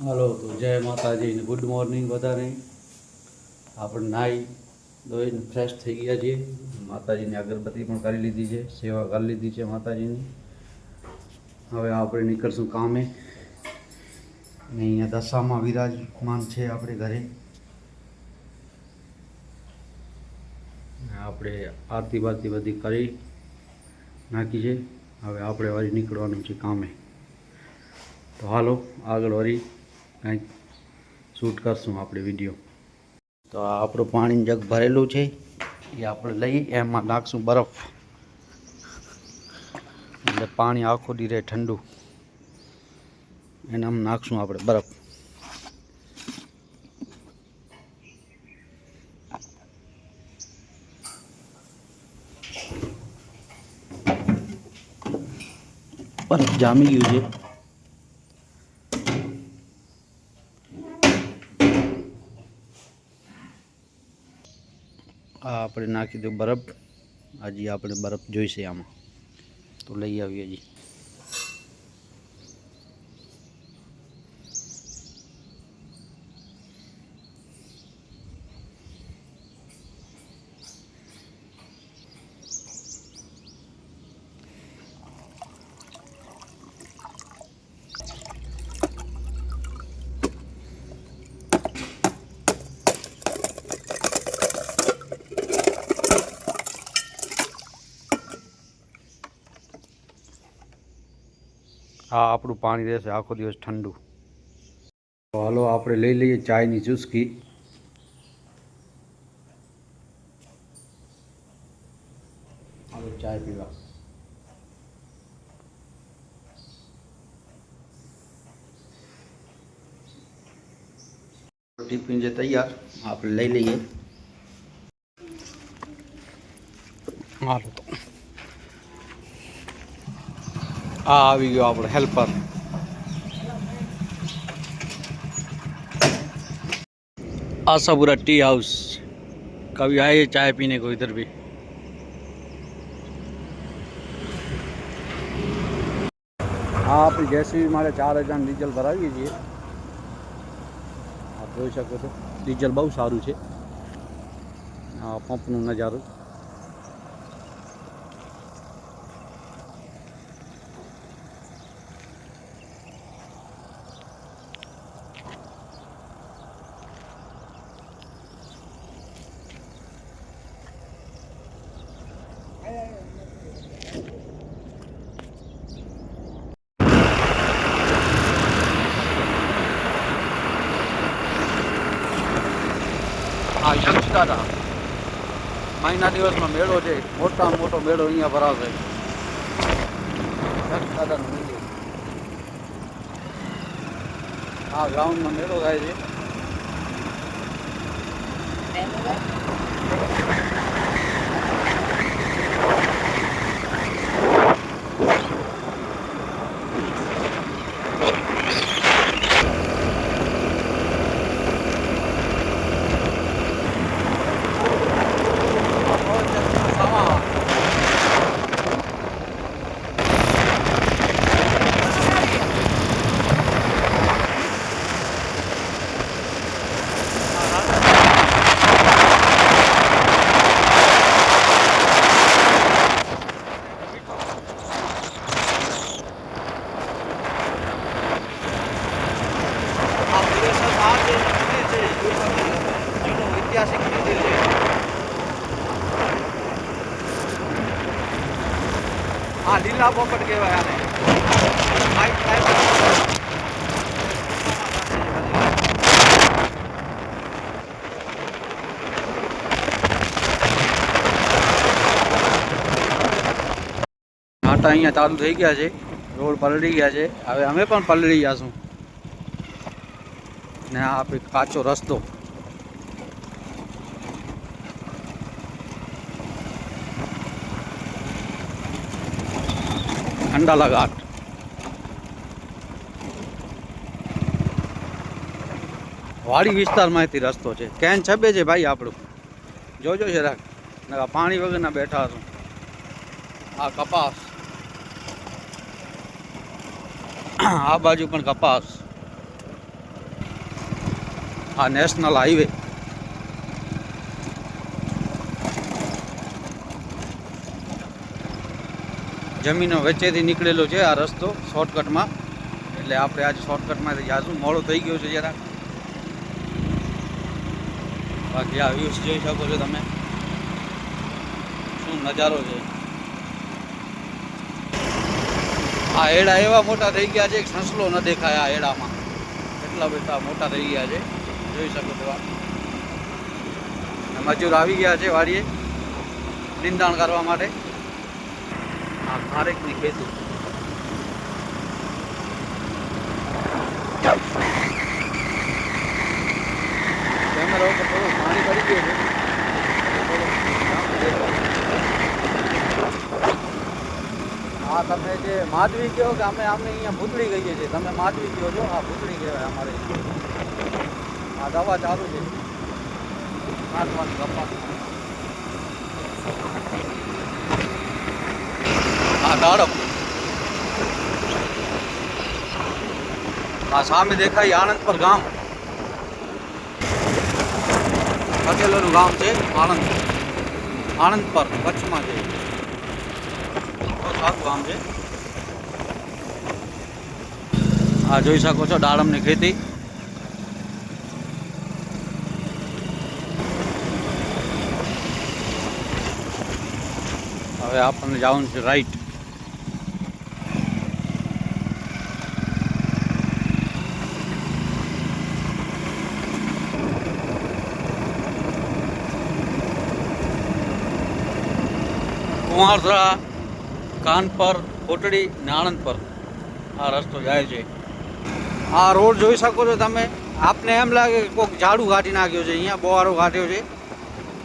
હાલો તો જય માતાજી ને ગુડ મોર્નિંગ બધાને. આપણે નાહી ધોઈને ફ્રેશ થઈ ગયા છીએ. માતાજીની અગરબત્તી પણ કરી લીધી છે, સેવા કરી લીધી છે માતાજીની. હવે આપણે નીકળશું કામે. ને અહીંયા દશામાં વિરાજમાન છે આપણે ઘરે. આપણે આરતી બારતી બધી કરી નાખી છે. હવે આપણે વળી નીકળવાનું છે કામે. તો હાલો આગળ વળી કંઈક શૂટ કરશું આપણે વિડીયો. તો આ આપણું પાણી જગ ભરેલું છે, એ આપણે લઈ એમાં નાખશું બરફ, એટલે પાણી આખો દી રહે ઠંડુ. એનામાં નાખશું આપણે બરફ. બરફ જામી ગયું છે. આ આપણે નાખી દઉં બરફ. હજી આપણે બરફ જોઈશે આમાં, તો લઈ આવીએ હજી. આ આપણું પાણી રહેશે આખો દિવસ ઠંડુ. તો હાલો આપણે લઈ લઈએ ચાયની ચૂસકી. હાલો ચાય પીવા. ટિફિન છે તૈયાર, આપણે લઈ લઈએ. હાલો તો આ આવી ગયો આપણો હેલ્પર. Ashapura tea house. कभी आए चाय पीने को इधर भी. हाँ आप जैसे भी मारे 4000 डीजल भरावीए छे. आप જોઈ શકો છો ડીઝલ બહુ સારું છે. આ પંપનો નજારો. આ યક્ષદાદા મહિના દિવસનો મેળો છે. મોટામાં મોટો મેળો અહીંયા ભરાશે. યક્ષદાદાનો મંદિર. આ ગ્રાઉન્ડમાં મેળો થાય છે. ઐતિહાસિક મંદિર છે. હા લીલા પોપટ કહેવાય આને. નાટા અહીંયા ચાલુ થઈ ગયા છે. રોડ પલળી ગયા છે. હવે અમે પણ પલળી જશું. ને આ આપણે કાચો રસ્તો. ખંડાલા ઘાટ. વાડી વિસ્તારમાંથી રસ્તો છે. કેન છબે છે ભાઈ આપણું. જોજો છે રાખ. પાણી વગરના બેઠા છું. આ કપાસ. આ બાજુ પણ કપાસ. આ નેશનલ હાઈવે જમીનો વચ્ચેથી નીકળેલો છે આ રસ્તો શોર્ટકટમાં, એટલે આપણે આજે શોર્ટકટમાંથી જાશું. મોડું થઈ ગયું છે જરા, બાકી આ વ્યૂઝ જોઈ શકો છો તમે, શું નજારો છે. આ એડા એવા મોટા થઈ ગયા છે કે સંસલો ન દેખાય. આ એડામાં એટલા બધા મોટા થઈ ગયા છે, જોઈ શકો છો. મજૂર આવી ગયા છે વાડીએ નિંદાણ કરવા માટે. આ ખારેકની ખેતી. કેમેરા ઉપર થોડું પાણી પડી ગયું છે. હા, તમે જે માધવી કહો કે અમે અહીંયા ભૂતળી કહીએ છીએ, તમે માધવી કહો છો. હા, ભૂતળી કહેવાય અમારે. આ દવા ચાલુ છે નાખવાની કપાસ. આ દાડમ. આ સામે દેખાય આણંદપર ગામ, પટેલોનું ગામ છે આણંદપર, કચ્છમાં છે. બહુ સારું ગામ છે. આ જોઈ શકો છો દાડમની ખેતી. હવે આપણને જવાનું છે રાઈટ. કુંવારસરા, કાનપર, કોટડી ને આણંદ પર આ રસ્તો જાય છે. આ રોડ જોઈ શકો છો તમે. આપને એમ લાગે કે કોઈક ઝાડુ કાઢી નાખ્યો છે, અહીંયા બોવારો કાઢ્યો છે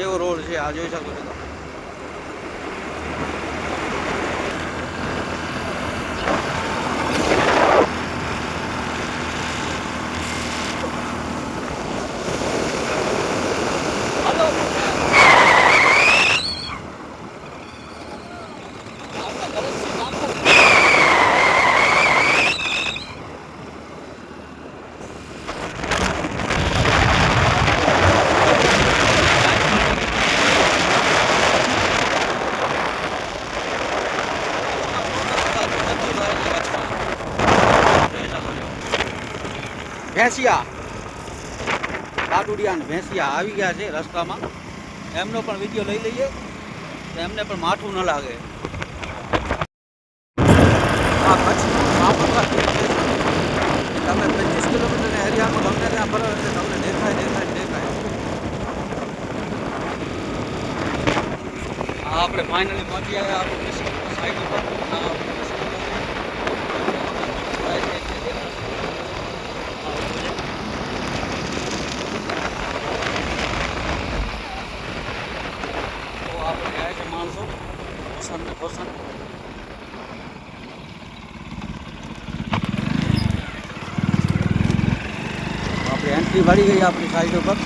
એવો રોડ છે. આ જોઈ શકો છો તમે. ભેંસિયા, લાડુડિયા ને ભેંસિયા આવી ગયા છે રસ્તામાં. એમનો પણ વિડીયો લઈ લઈએ તો એમને પણ માઠું ન લાગે. આ કચ્છ તમે 25 કિલોમીટરના એરિયામાં ગમે ત્યાં ફરો એટલે તમને દેખાય. આપણે ફાઇનલી પહોંચી આવ્યા આપણે સાઈડ ઉપર. માણસો પસંદ આપણે એન્ટ્રી વાળી ગઈ આપણી સાઈડ ઉપર.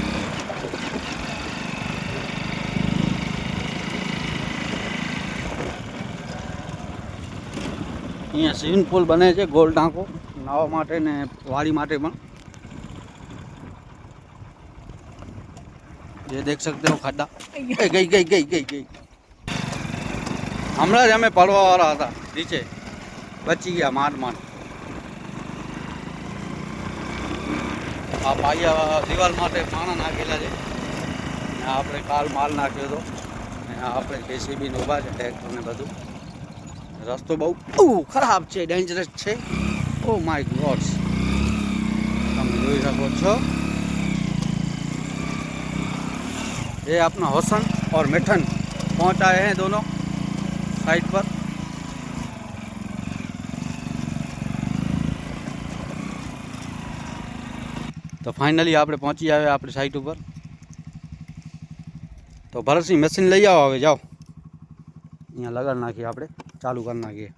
અહીંયા સ્વિમિંગ પુલ બને છે, ગોલ ટાંકો નાહવા માટે ને વાડી માટે પણ. ये देख सकते हो खड्डा. गई. હમણાં જ અમે પડવા વાળા હતા નીચે, બચી ગયા માંડ. આ પાયા દિવાલ માટે પાણા નાખેલા છે. આપણે કાલ માલ નાખ્યો હતો. આપણે જેસીબી ઊભા છે, ટ્રેક્ટર ને બધું. રસ્તો બહુ ખરાબ છે, ડેન્જરસ છે. ઓ માય ગોડ, તમે જોઈ શકો છો. ये अपना होसन और मिठन पहुँच आए हैं दोनों साइड पर. तो फाइनली આપણે પહોંચી આવ્યા આપણી સાઈટ ઉપર. તો ભરતસિંહ મશીન લઈ આવો, હવે જાઓ અહીંયા લગાડ નાખીએ, આપણે ચાલુ કરી નાખીએ.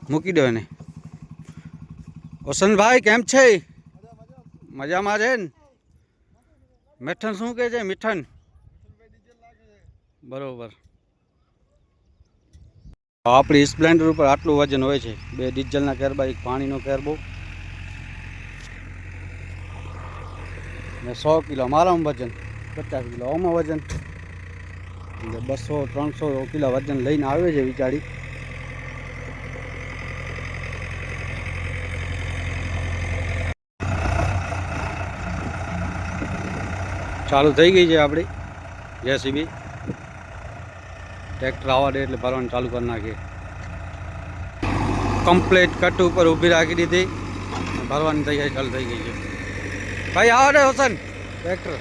મૂકી દો એને. હોસનભાઈ કેમ છે? મજામાં છે ને? મીઠન શું કહે છે? મીઠન બરોબર. આપણી સ્પ્લેન્ડર ઉપર આટલું વજન હોય છે. 2 ડીઝલના કેરબા, 1 પાણીનો કેરબો. ને 100 કિલો મારામાં વજન, 50 કિલો આમાં વજન, એટલે 200-300 કિલો વજન લઈને આવે છે વિચારી. ચાલુ થઈ ગઈ છે આપણી જેસીબી. ટ્રેક્ટર આવવા દે એટલે ભરવાનું ચાલુ કરી નાખીએ. કમ્પ્લીટ કટ ઉપર ઊભી રાખી દીધી, ભરવાની તૈયારી ચાલુ થઈ ગઈ છે. ભાઈ આવો ને હોસન ટ્રેક્ટર.